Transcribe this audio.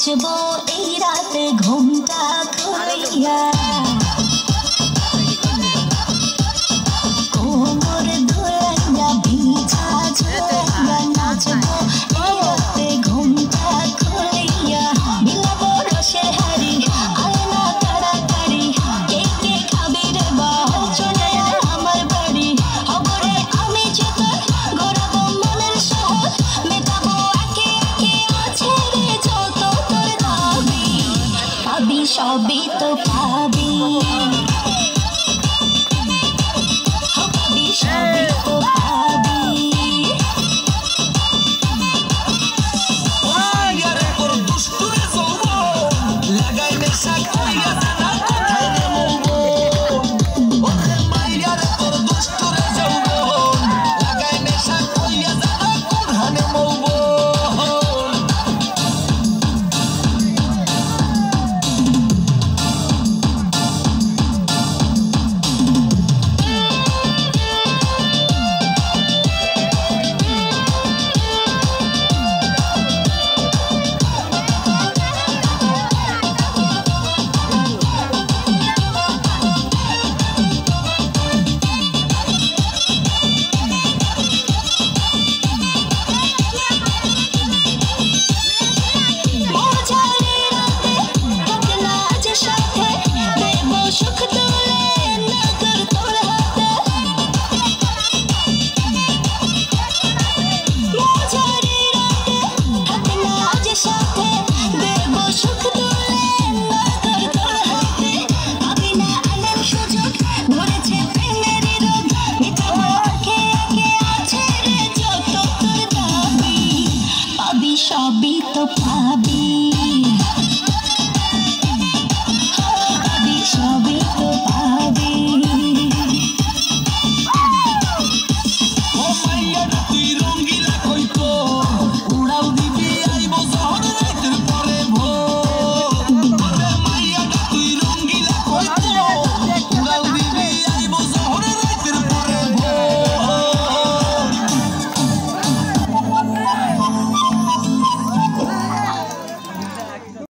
নাচবো এই রাতে ঘুমটা খুলিয়া কোমর দুলাইয়া বিছা ঝুলাইয়া নাচবো এই রাতে ঘুমটা খুলিয়া বিলাবো রসের হাড়ি আয়না তাড়াতাড়ি কে কে খাবি রে বাল চলে আয় আমার বাড়ি খবরে আমি যে তোর ঘোরাবো মনের শহর মেটাবো একে একে আছে রে যত তোর দাবি পাবি সবই তো পাবি সবই তো পাবি আয়ারে তোর দুষ্টুরে যৌবন লাগাই নেশা কইয়া জানা কোথায় রে মৌবন ওরে মাইয়ারে তোর দুষ্টুরে যৌবন লাগাই নেশা কইয়া জানা কোথায় মৌবন সুখ তুলে নগর তোর হাতে মাঝারি রাতে হাতে নাচ সাথে দেব সুখ তুলে নগর তোর হাতে পাবি না আনার সুযোগ ধরেছে প্রেমের রোগ মেটাবো একে একে আছে রে যত তোর দাবি পাবি সবই তো পাবি